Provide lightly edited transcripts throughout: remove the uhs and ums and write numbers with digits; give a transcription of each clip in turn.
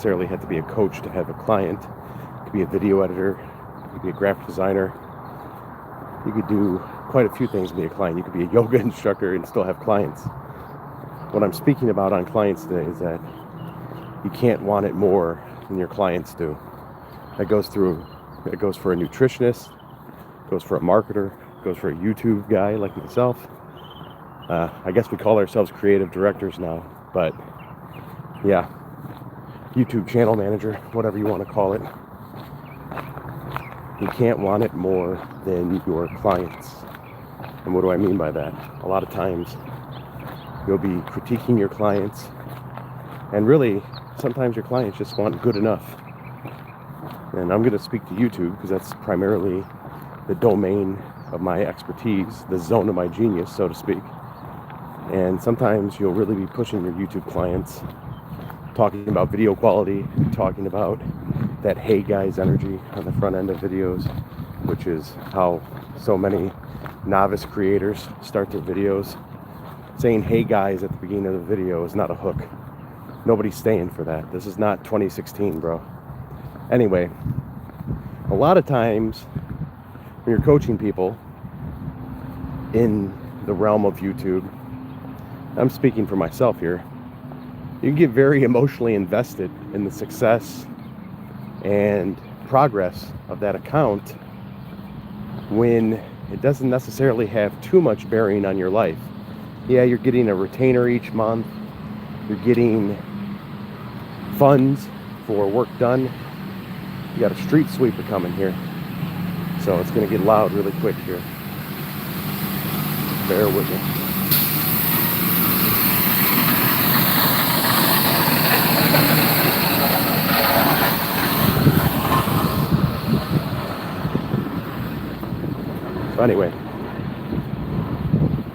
necessarily have to be a coach to have a client. You could be a video editor, you could be a graphic designer, you could do quite a few things and be a client. You could be a yoga instructor and still have clients. What I'm speaking about on clients today is that you can't want it more than your clients do. It goes for a nutritionist, goes for a marketer, goes for a YouTube guy like myself. I guess we call ourselves creative directors now, but yeah, YouTube channel manager, whatever you want to call it. You can't want it more than your clients. And what do I mean by that? A lot of times you'll be critiquing your clients, and really sometimes your clients just want good enough. And I'm going to speak to YouTube because that's primarily the domain of my expertise, the zone of my genius, so to speak. And sometimes you'll really be pushing your YouTube clients, talking about video quality, talking about that hey guys energy on the front end of videos, which is how so many novice creators start their videos. Saying hey guys at the beginning of the video is not a hook. Nobody's staying for that. This is not 2016, bro. Anyway, a lot of times when you're coaching people in the realm of YouTube, I'm speaking for myself here, you can get very emotionally invested in the success and progress of that account when it doesn't necessarily have too much bearing on your life. Yeah, you're getting a retainer each month, you're getting funds for work done. You got a street sweeper coming here, so it's going to get loud really quick here. Bear with me. So anyway,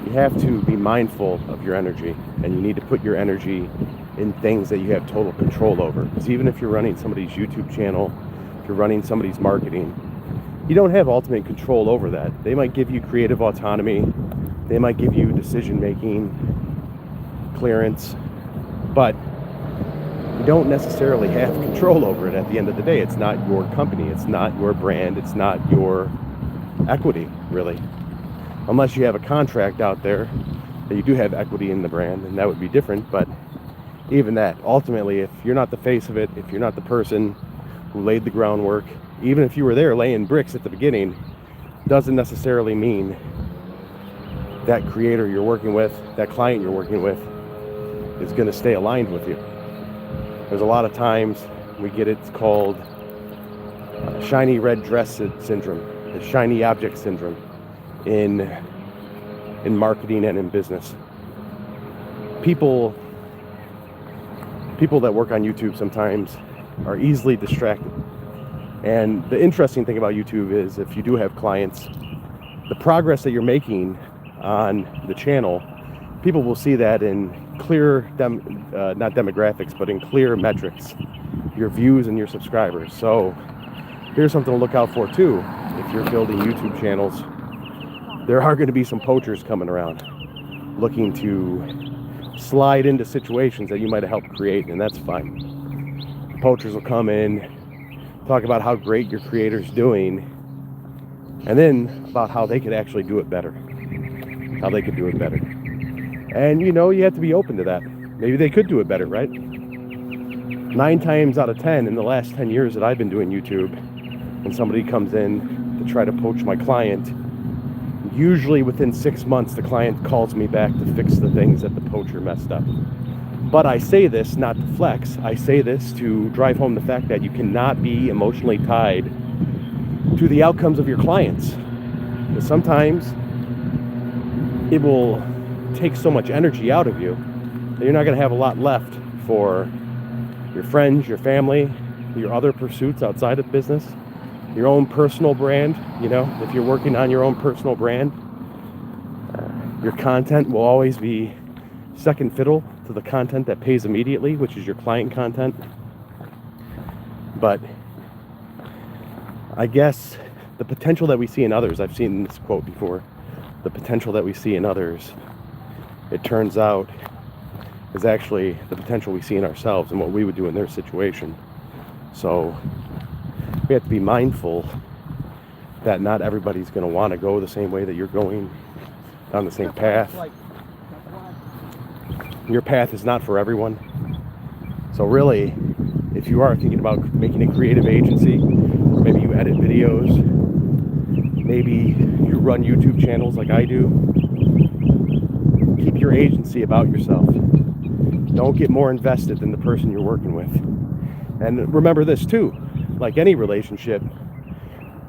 you have to be mindful of your energy, and you need to put your energy in things that you have total control over. Because even if you're running somebody's YouTube channel, if you're running somebody's marketing, you don't have ultimate control over that. They might give you creative autonomy, they might give you decision-making clearance, but you don't necessarily have control over it at the end of the day. It's not your company, it's not your brand, it's not your equity, really. Unless you have a contract out there that you do have equity in the brand, and that would be different. But even that, ultimately, if you're not the face of it, if you're not the person who laid the groundwork, even if you were there laying bricks at the beginning, doesn't necessarily mean that creator you're working with, that client you're working with, is going to stay aligned with you. There's a lot of times we get it's called shiny red dress syndrome, the shiny object syndrome in marketing and in business. People that work on YouTube sometimes are easily distracted. And the interesting thing about YouTube is if you do have clients, the progress that you're making on the channel, people will see that in clear, not demographics, but in clear metrics, your views and your subscribers. So here's something to look out for too. If you're building YouTube channels, there are going to be some poachers coming around looking to slide into situations that you might have helped create, and that's fine. Poachers will come in, talk about how great your creator's doing, and then about how they could actually do it better. And you have to be open to that. Maybe they could do it better, right? 9 times out of 10 in the last 10 years that I've been doing YouTube, when somebody comes in to try to poach my client, usually within 6 months the client calls me back to fix the things that the poacher messed up. But I say this not to flex. I say this to drive home the fact that you cannot be emotionally tied to the outcomes of your clients. Because sometimes it will take so much energy out of you that you're not going to have a lot left for your friends, your family, your other pursuits outside of business, your own personal brand. If you're working on your own personal brand, your content will always be second fiddle to the content that pays immediately, which is your client content. But I guess the potential that we see in others, I've seen this quote before, the potential that we see in others, it turns out is actually the potential we see in ourselves and what we would do in their situation. So we have to be mindful that not everybody's going to want to go the same way that you're going, down the same path. Your path is not for everyone. So really, if you are thinking about making a creative agency, or maybe you edit videos, maybe you run YouTube channels like I do, keep your agency about yourself. Don't get more invested than the person you're working with. And remember this too, like any relationship,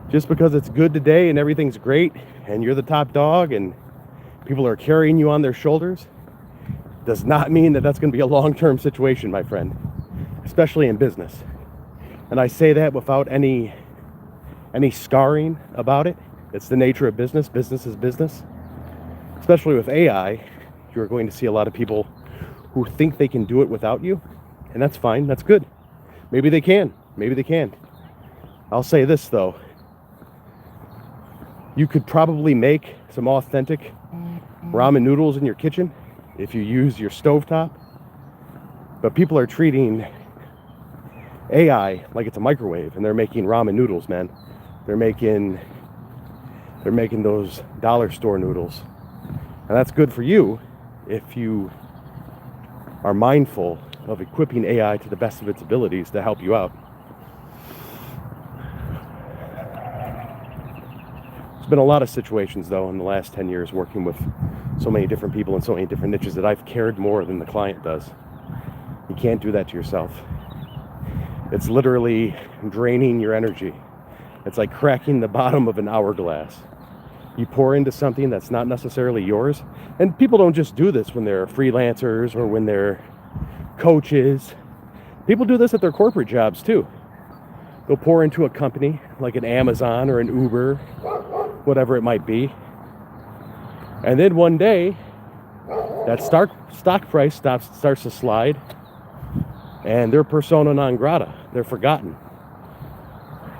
just because it's good today and everything's great and you're the top dog and people are carrying you on their shoulders, does not mean that that's going to be a long-term situation, my friend, especially in business. And I say that without any scarring about it. It's the nature of business. Business is business. Especially with AI, you're going to see a lot of people who think they can do it without you, and that's fine. That's good. Maybe they can. Maybe they can't. I'll say this though. You could probably make some authentic ramen noodles in your kitchen if you use your stovetop. But people are treating AI like it's a microwave, and they're making ramen noodles, man. They're making those dollar store noodles. And that's good for you if you are mindful of equipping AI to the best of its abilities to help you out. There's been a lot of situations though in the last 10 years working with so many different people in so many different niches that I've cared more than the client does. You can't do that to yourself. It's literally draining your energy. It's like cracking the bottom of an hourglass. You pour into something that's not necessarily yours. And people don't just do this when they're freelancers or when they're coaches. People do this at their corporate jobs too. They'll pour into a company like an Amazon or an Uber, whatever it might be. And then one day, that stock price starts to slide, and they're persona non grata. They're forgotten.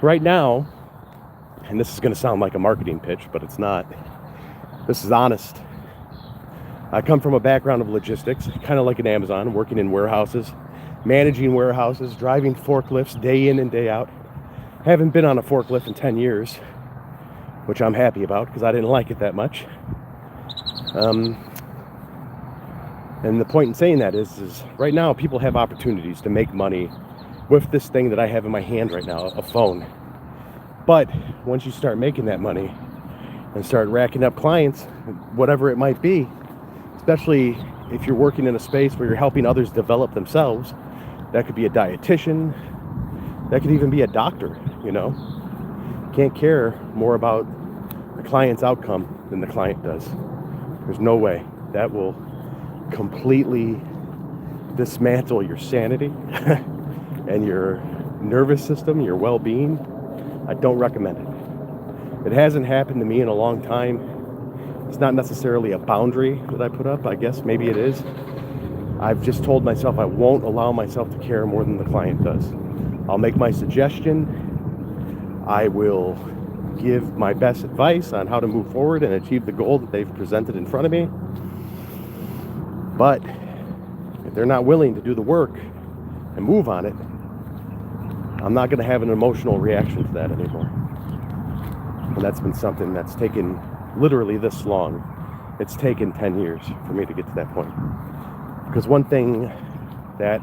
Right now, and this is going to sound like a marketing pitch, but it's not. This is honest. I come from a background of logistics, kind of like an Amazon, working in warehouses, managing warehouses, driving forklifts day in and day out. Haven't been on a forklift in 10 years, which I'm happy about because I didn't like it that much. And the point in saying that is right now people have opportunities to make money with this thing that I have in my hand right now, a phone. But once you start making that money and start racking up clients, whatever it might be, especially if you're working in a space where you're helping others develop themselves, that could be a dietitian, that could even be a doctor, you know. Can't care more about the client's outcome than the client does. There's no way. That will completely dismantle your sanity and your nervous system, your well-being. I don't recommend it. It hasn't happened to me in a long time. It's not necessarily a boundary that I put up. I guess maybe it is. I've just told myself I won't allow myself to care more than the client does. I'll make my suggestion. I will give my best advice on how to move forward and achieve the goal that they've presented in front of me. But if they're not willing to do the work and move on it, I'm not going to have an emotional reaction to that anymore. And that's been something that's taken literally this long. It's taken 10 years for me to get to that point. Because one thing that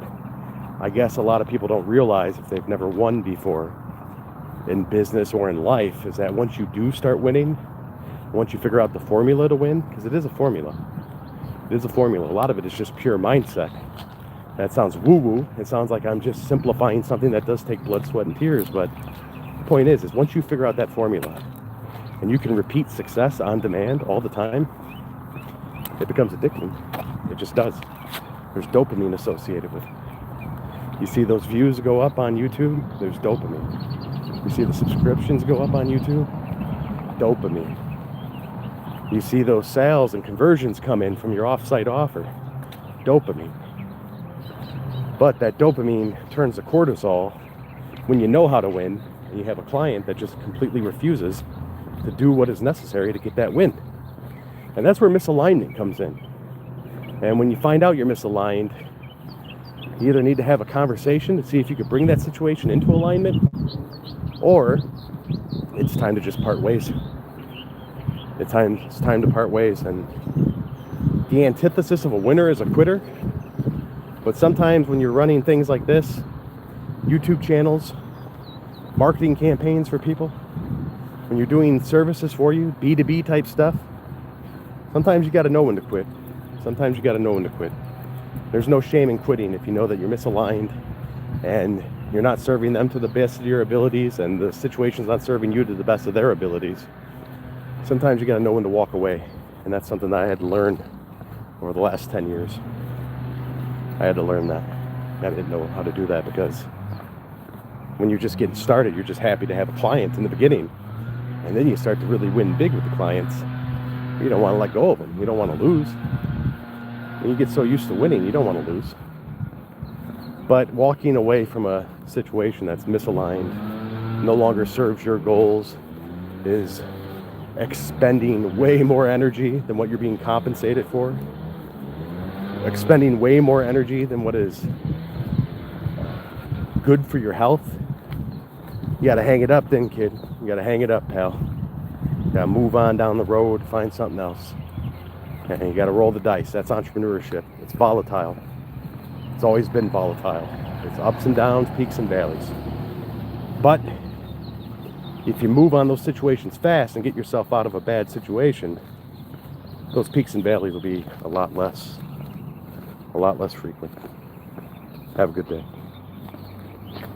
I guess a lot of people don't realize if they've never won before in business or in life is that once you do start winning, once you figure out the formula to win, because it is a formula. It is a formula. A lot of it is just pure mindset. That sounds woo-woo. It sounds like I'm just simplifying something that does take blood, sweat, and tears. But the point is once you figure out that formula and you can repeat success on demand all the time, it becomes addicting. It just does. There's dopamine associated with it. You see those views go up on YouTube, there's dopamine. You see the subscriptions go up on YouTube, dopamine. You see those sales and conversions come in from your off-site offer, dopamine. But that dopamine turns to cortisol when you know how to win and you have a client that just completely refuses to do what is necessary to get that win. And that's where misalignment comes in. And when you find out you're misaligned, you either need to have a conversation to see if you could bring that situation into alignment, or it's time to just part ways. It's time to part ways. And the antithesis of a winner is a quitter. But sometimes when you're running things like this, YouTube channels, marketing campaigns for people, when you're doing services for you, B2B type stuff, sometimes you got to know when to quit. Sometimes you got to know when to quit. There's no shame in quitting if you know that you're misaligned and you're not serving them to the best of your abilities and the situation's not serving you to the best of their abilities. Sometimes you got to know when to walk away. And that's something that I had to learn over the last 10 years. I had to learn that. I didn't know how to do that because when you're just getting started, you're just happy to have a client in the beginning. And then you start to really win big with the clients. You don't want to let go of them. You don't want to lose. When you get so used to winning, you don't want to lose. But walking away from a situation that's misaligned, no longer serves your goals, is expending way more energy than what you're being compensated for, expending way more energy than what is good for your health. You got to hang it up then, kid. You got to hang it up, pal. You got to move on down the road, find something else. And you got to roll the dice. That's entrepreneurship. It's volatile. It's always been volatile. It's ups and downs, peaks and valleys. But if you move on those situations fast and get yourself out of a bad situation, those peaks and valleys will be a lot less frequent. Have a good day.